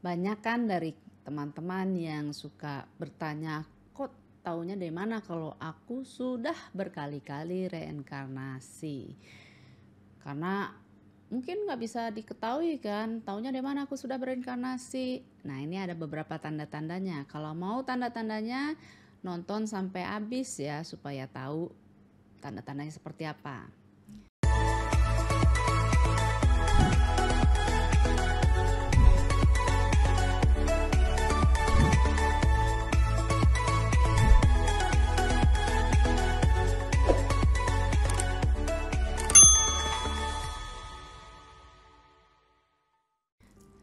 Banyak kan dari teman-teman yang suka bertanya, kok taunya dari mana kalau aku sudah berkali-kali reinkarnasi? Karena mungkin nggak bisa diketahui kan, taunya dari mana aku sudah bereinkarnasi. Nah ini ada beberapa tanda-tandanya. Kalau mau tanda-tandanya, nonton sampai habis ya supaya tahu tanda-tandanya seperti apa.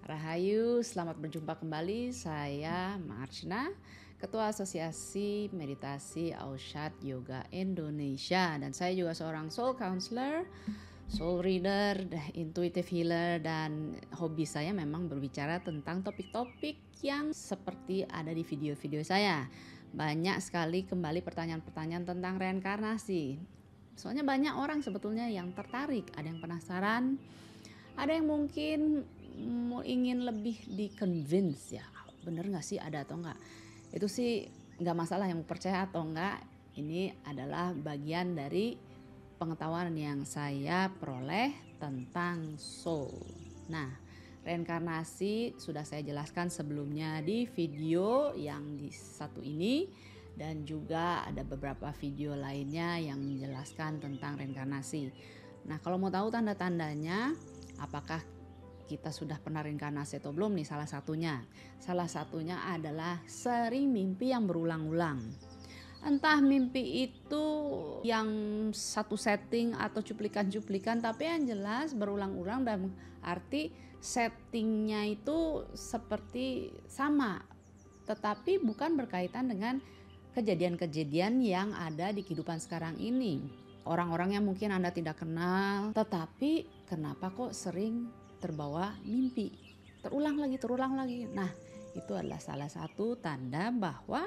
Rahayu, selamat berjumpa kembali. Saya Marchna, Ketua Asosiasi Meditasi Aushad Yoga Indonesia, dan saya juga seorang soul counselor, soul reader, intuitive healer, dan hobi saya memang berbicara tentang topik-topik yang seperti ada di video-video saya. Banyak sekali kembali pertanyaan-pertanyaan tentang reinkarnasi. Soalnya banyak orang sebetulnya yang tertarik, ada yang penasaran, ada yang mungkin mau ingin lebih di-convince ya, bener gak sih ada atau enggak. Itu sih gak masalah yang mau percaya atau enggak, ini adalah bagian dari pengetahuan yang saya peroleh tentang soul. Nah, reinkarnasi sudah saya jelaskan sebelumnya di video yang di satu ini, dan juga ada beberapa video lainnya yang menjelaskan tentang reinkarnasi. Nah, kalau mau tahu tanda-tandanya, apakah kita sudah pernah reinkarnasi atau belum nih, salah satunya adalah sering mimpi yang berulang-ulang. Entah mimpi itu yang satu setting atau cuplikan-cuplikan, tapi yang jelas berulang-ulang dan arti settingnya itu seperti sama, tetapi bukan berkaitan dengan kejadian-kejadian yang ada di kehidupan sekarang ini. Orang-orang yang mungkin Anda tidak kenal, tetapi kenapa kok sering terbawa mimpi, terulang lagi. Nah, itu adalah salah satu tanda bahwa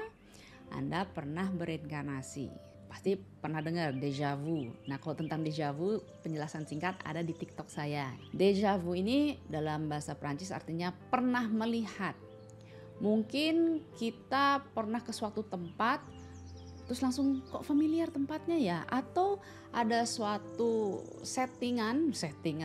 Anda pernah bereinkarnasi. Pasti pernah dengar déjà vu. Nah, kalau tentang déjà vu, penjelasan singkat ada di TikTok saya. Déjà vu ini dalam bahasa Prancis artinya pernah melihat. Mungkin kita pernah ke suatu tempat, terus langsung kok familiar tempatnya ya, atau ada suatu settingan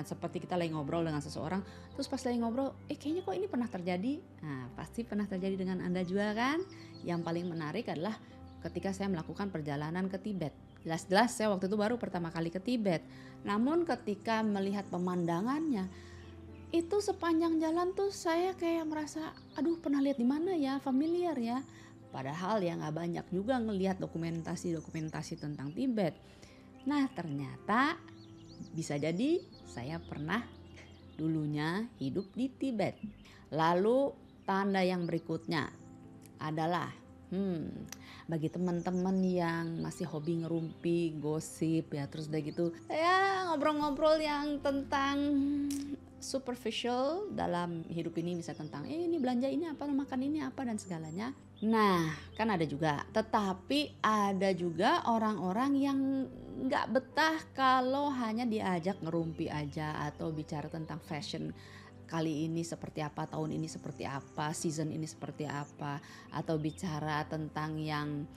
seperti kita lagi ngobrol dengan seseorang, terus pas lagi ngobrol kayaknya kok ini pernah terjadi. Nah, pasti pernah terjadi dengan Anda juga kan. Yang paling menarik adalah ketika saya melakukan perjalanan ke Tibet. Jelas-jelas saya waktu itu baru pertama kali ke Tibet, namun ketika melihat pemandangannya itu sepanjang jalan tuh saya kayak merasa, aduh pernah lihat di mana ya, familiar ya. Padahal ya gak banyak juga ngelihat dokumentasi tentang Tibet. Nah, ternyata bisa jadi saya pernah dulunya hidup di Tibet. Lalu tanda yang berikutnya adalah bagi teman-teman yang masih hobi ngerumpi, gosip ya, terus udah gitu ya ngobrol-ngobrol yang tentang superficial dalam hidup ini, bisa tentang ini belanja ini apa, makan ini apa dan segalanya. Nah, kan ada juga, tetapi ada juga orang-orang yang nggak betah kalau hanya diajak ngerumpi aja atau bicara tentang fashion. Kali ini seperti apa, tahun ini seperti apa, season ini seperti apa, atau bicara tentang yang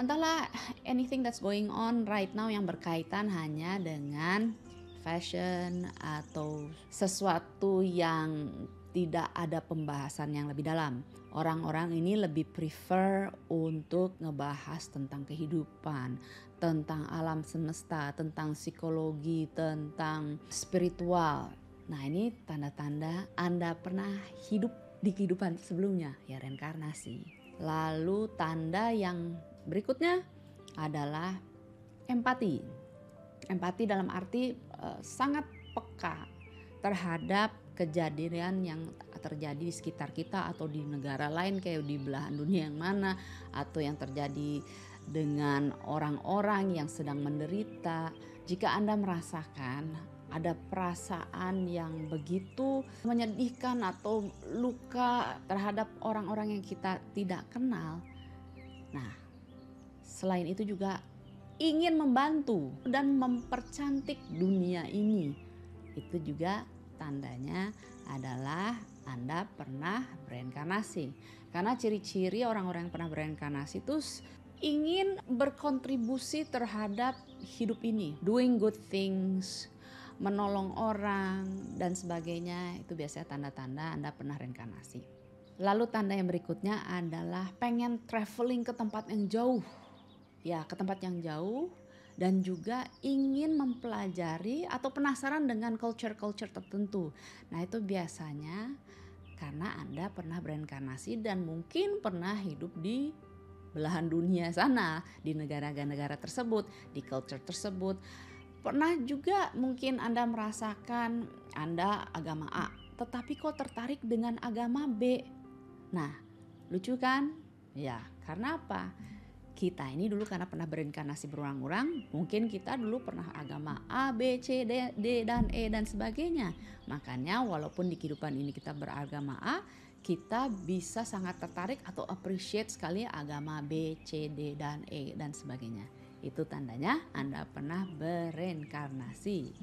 entahlah, anything that's going on right now yang berkaitan hanya dengan fashion atau sesuatu yang tidak ada pembahasan yang lebih dalam. Orang-orang ini lebih prefer untuk ngebahas tentang kehidupan, tentang alam semesta, tentang psikologi, tentang spiritual. Nah, ini tanda-tanda Anda pernah hidup di kehidupan sebelumnya, ya reinkarnasi. Lalu tanda yang berikutnya adalah empati. Empati dalam arti sangat peka terhadap kejadian yang terjadi di sekitar kita atau di negara lain kayak di belahan dunia yang mana, atau yang terjadi dengan orang-orang yang sedang menderita. Jika Anda merasakan ada perasaan yang begitu menyedihkan atau luka terhadap orang-orang yang kita tidak kenal, nah selain itu juga ingin membantu dan mempercantik dunia ini, itu juga tandanya adalah Anda pernah bereinkarnasi. Karena ciri-ciri orang-orang yang pernah bereinkarnasi itu ingin berkontribusi terhadap hidup ini, doing good things, menolong orang dan sebagainya. Itu biasanya tanda-tanda Anda pernah reinkarnasi. Lalu tanda yang berikutnya adalah pengen traveling ke tempat yang jauh. Ya, ke tempat yang jauh dan juga ingin mempelajari atau penasaran dengan culture-culture tertentu. Nah, itu biasanya karena Anda pernah bereinkarnasi dan mungkin pernah hidup di belahan dunia sana, di negara-negara tersebut, di culture tersebut. Pernah juga mungkin Anda merasakan Anda agama A, tetapi kok tertarik dengan agama B. Nah, lucu kan? Ya, karena apa? Kita ini dulu karena pernah bereinkarnasi berulang-ulang, mungkin kita dulu pernah agama A, B, C, D, dan E dan sebagainya. Makanya walaupun di kehidupan ini kita beragama A, kita bisa sangat tertarik atau appreciate sekali agama B, C, D, dan E dan sebagainya. Itu tandanya Anda pernah bereinkarnasi.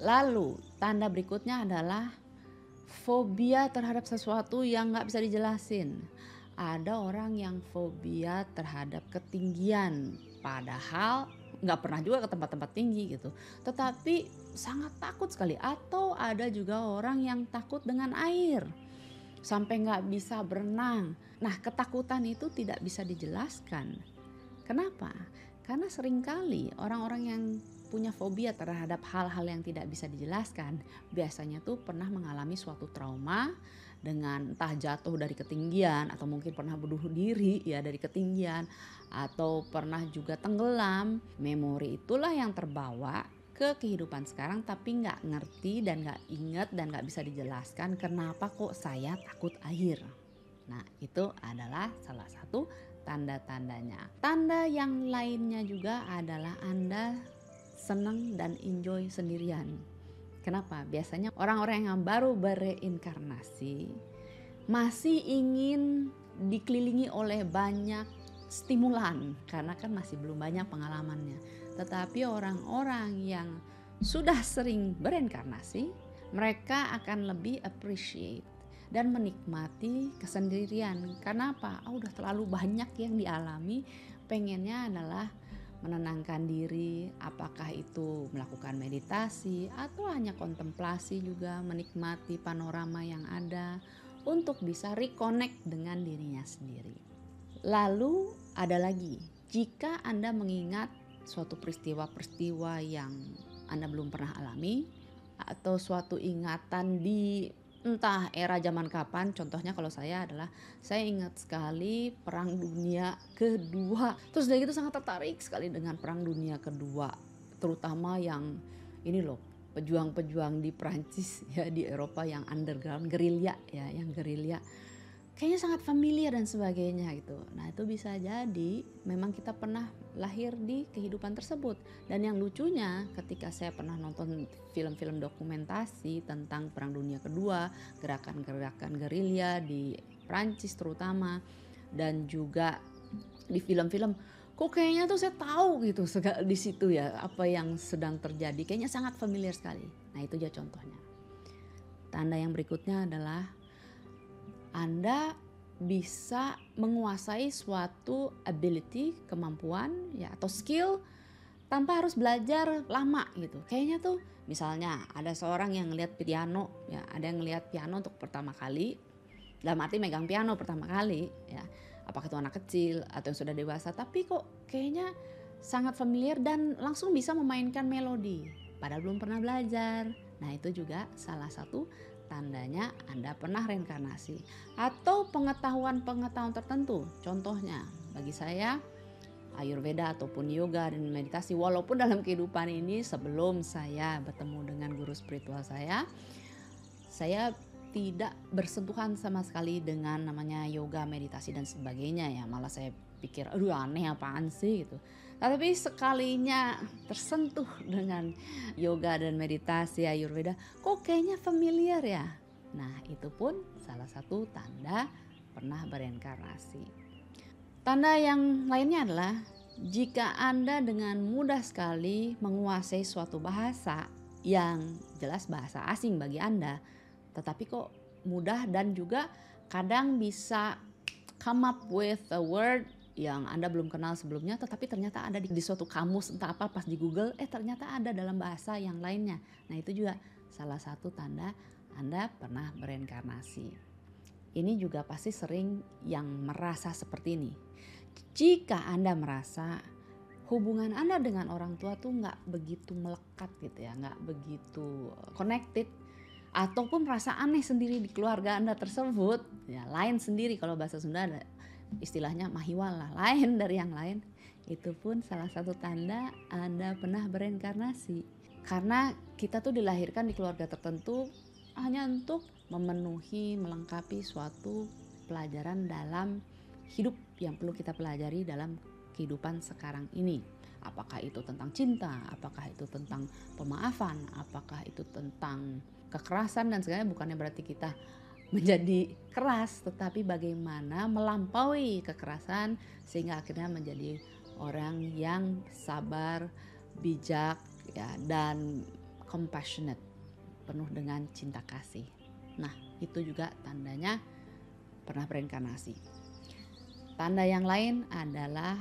Lalu tanda berikutnya adalah fobia terhadap sesuatu yang gak bisa dijelasin. Ada orang yang fobia terhadap ketinggian, padahal gak pernah juga ke tempat-tempat tinggi gitu, tetapi sangat takut sekali. Atau ada juga orang yang takut dengan air, sampai gak bisa berenang. Nah, ketakutan itu tidak bisa dijelaskan. Kenapa? Karena seringkali orang-orang yang punya fobia terhadap hal-hal yang tidak bisa dijelaskan biasanya tuh pernah mengalami suatu trauma dengan entah jatuh dari ketinggian atau mungkin pernah bunuh diri ya dari ketinggian atau pernah juga tenggelam. Memori itulah yang terbawa ke kehidupan sekarang tapi nggak ngerti dan nggak ingat dan nggak bisa dijelaskan kenapa kok saya takut air. Nah, itu adalah salah satu tanda-tandanya. Tanda yang lainnya juga adalah Anda senang dan enjoy sendirian. Kenapa? Biasanya orang-orang yang baru bereinkarnasi masih ingin dikelilingi oleh banyak stimulan karena kan masih belum banyak pengalamannya. Tetapi orang-orang yang sudah sering bereinkarnasi, mereka akan lebih appreciate dan menikmati kesendirian. Karena apa? Udah terlalu banyak yang dialami, pengennya adalah menenangkan diri, apakah itu melakukan meditasi atau hanya kontemplasi juga, menikmati panorama yang ada untuk bisa reconnect dengan dirinya sendiri. Lalu ada lagi, jika Anda mengingat suatu peristiwa-peristiwa yang Anda belum pernah alami atau suatu ingatan di entah era zaman kapan, contohnya kalau saya adalah saya ingat sekali Perang Dunia Kedua. Terus dari itu sangat tertarik sekali dengan Perang Dunia Kedua, terutama yang ini loh, pejuang-pejuang di Prancis ya, di Eropa yang underground, gerilya ya, yang gerilya. Kayaknya sangat familiar dan sebagainya gitu. Nah, itu bisa jadi memang kita pernah lahir di kehidupan tersebut. Dan yang lucunya ketika saya pernah nonton film-film dokumentasi tentang Perang Dunia Kedua, gerakan-gerakan gerilya di Prancis terutama, dan juga di film-film, kok kayaknya tuh saya tahu gitu di situ ya apa yang sedang terjadi. Kayaknya sangat familiar sekali. Nah, itu aja contohnya. Tanda yang berikutnya adalah Anda bisa menguasai suatu ability, kemampuan ya atau skill tanpa harus belajar lama gitu. Kayaknya tuh misalnya ada seorang yang ngelihat piano ya, ada yang ngelihat piano untuk pertama kali, dalam arti megang piano pertama kali ya. Apakah itu anak kecil atau yang sudah dewasa, tapi kok kayaknya sangat familiar dan langsung bisa memainkan melodi padahal belum pernah belajar. Nah, itu juga salah satu tandanya Anda pernah reinkarnasi atau pengetahuan-pengetahuan tertentu. Contohnya bagi saya Ayurveda ataupun yoga dan meditasi, walaupun dalam kehidupan ini sebelum saya bertemu dengan guru spiritual saya tidak bersentuhan sama sekali dengan namanya yoga, meditasi dan sebagainya ya. Malah saya pikir aduh aneh apaan sih gitu. Tapi sekalinya tersentuh dengan yoga dan meditasi Ayurveda, kok kayaknya familiar ya. Nah, itu pun salah satu tanda pernah bereinkarnasi. Tanda yang lainnya adalah jika Anda dengan mudah sekali menguasai suatu bahasa yang jelas bahasa asing bagi Anda, tetapi kok mudah dan juga kadang bisa come up with a word yang Anda belum kenal sebelumnya, tetapi ternyata ada di suatu kamus entah apa, pas di Google ternyata ada dalam bahasa yang lainnya. Nah, itu juga salah satu tanda Anda pernah bereinkarnasi. Ini juga pasti sering yang merasa seperti ini. Jika Anda merasa hubungan Anda dengan orang tua tuh nggak begitu melekat gitu ya, nggak begitu connected, ataupun merasa aneh sendiri di keluarga Anda tersebut, ya lain sendiri, kalau bahasa Sunda ada istilahnya mahiwal lah, lain dari yang lain, itu pun salah satu tanda Anda pernah bereinkarnasi. Karena kita tuh dilahirkan di keluarga tertentu hanya untuk memenuhi, melengkapi suatu pelajaran dalam hidup yang perlu kita pelajari dalam kehidupan sekarang ini. Apakah itu tentang cinta, apakah itu tentang pemaafan, apakah itu tentang kekerasan dan segala, bukannya berarti kita menjadi keras, tetapi bagaimana melampaui kekerasan sehingga akhirnya menjadi orang yang sabar, bijak ya, dan compassionate, penuh dengan cinta kasih. Nah, itu juga tandanya pernah bereinkarnasi. Tanda yang lain adalah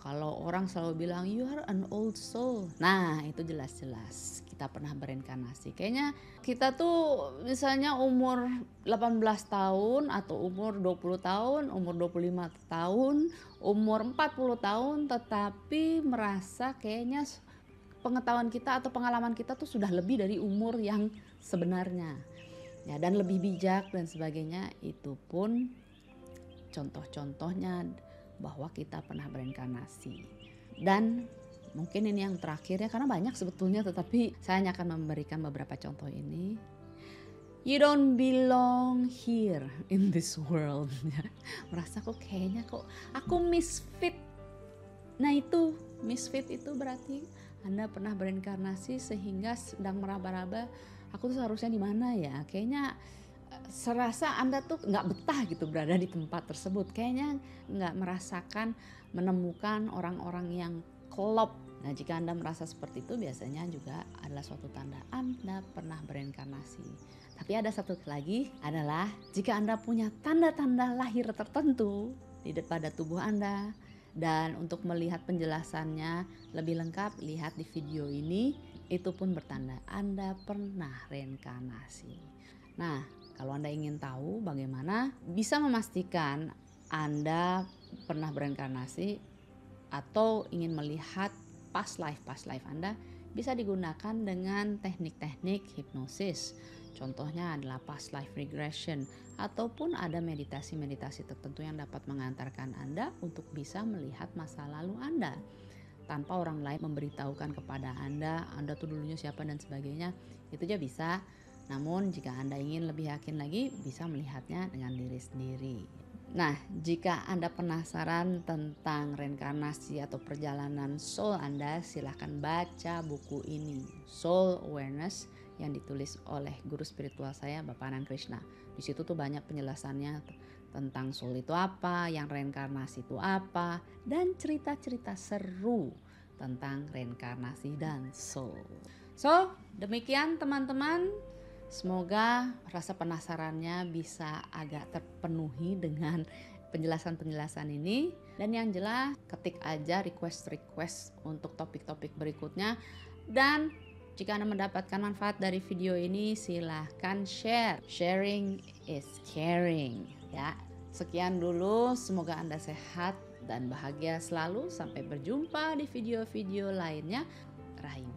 kalau orang selalu bilang you are an old soul. Nah, itu jelas-jelas kita pernah bereinkarnasi. Kayaknya kita tuh misalnya umur 18 tahun atau umur 20 tahun, umur 25 tahun, umur 40 tahun, tetapi merasa kayaknya pengetahuan kita atau pengalaman kita tuh sudah lebih dari umur yang sebenarnya. Ya, dan lebih bijak dan sebagainya. Itu pun contoh-contohnya bahwa kita pernah bereinkarnasi. Dan mungkin ini yang terakhir ya, karena banyak sebetulnya, tetapi saya hanya akan memberikan beberapa contoh ini. You don't belong here in this world. Merasa kok kayaknya kok aku misfit. Nah, itu misfit itu berarti Anda pernah bereinkarnasi sehingga sedang meraba-raba, aku tuh seharusnya di mana ya? Kayaknya serasa Anda tuh nggak betah gitu berada di tempat tersebut. Kayaknya nggak merasakan menemukan orang-orang yang klop. Nah, jika Anda merasa seperti itu, biasanya juga adalah suatu tanda Anda pernah bereinkarnasi. Tapi ada satu lagi adalah jika Anda punya tanda-tanda lahir tertentu pada tubuh Anda. Dan untuk melihat penjelasannya lebih lengkap, lihat di video ini. Itu pun bertanda Anda pernah reinkarnasi. Nah, kalau Anda ingin tahu bagaimana bisa memastikan Anda pernah bereinkarnasi atau ingin melihat past life Anda, bisa digunakan dengan teknik-teknik hipnosis. Contohnya adalah past life regression, ataupun ada meditasi-meditasi tertentu yang dapat mengantarkan Anda untuk bisa melihat masa lalu Anda tanpa orang lain memberitahukan kepada Anda tuh dulunya siapa dan sebagainya. Itu aja bisa. Namun jika Anda ingin lebih yakin lagi, bisa melihatnya dengan diri sendiri. Nah, jika Anda penasaran tentang reinkarnasi atau perjalanan soul Anda, silahkan baca buku ini, Soul Awareness, yang ditulis oleh guru spiritual saya, Bapak Anand Krishna. Di situ tuh banyak penjelasannya tentang soul itu apa, yang reinkarnasi itu apa, dan cerita-cerita seru tentang reinkarnasi dan soul. So, demikian teman-teman. Semoga rasa penasarannya bisa agak terpenuhi dengan penjelasan-penjelasan ini. Dan yang jelas, ketik aja request untuk topik-topik berikutnya. Dan jika Anda mendapatkan manfaat dari video ini, silahkan share. Sharing is caring. Ya, sekian dulu. Semoga Anda sehat dan bahagia selalu. Sampai berjumpa di video-video lainnya. Rahim.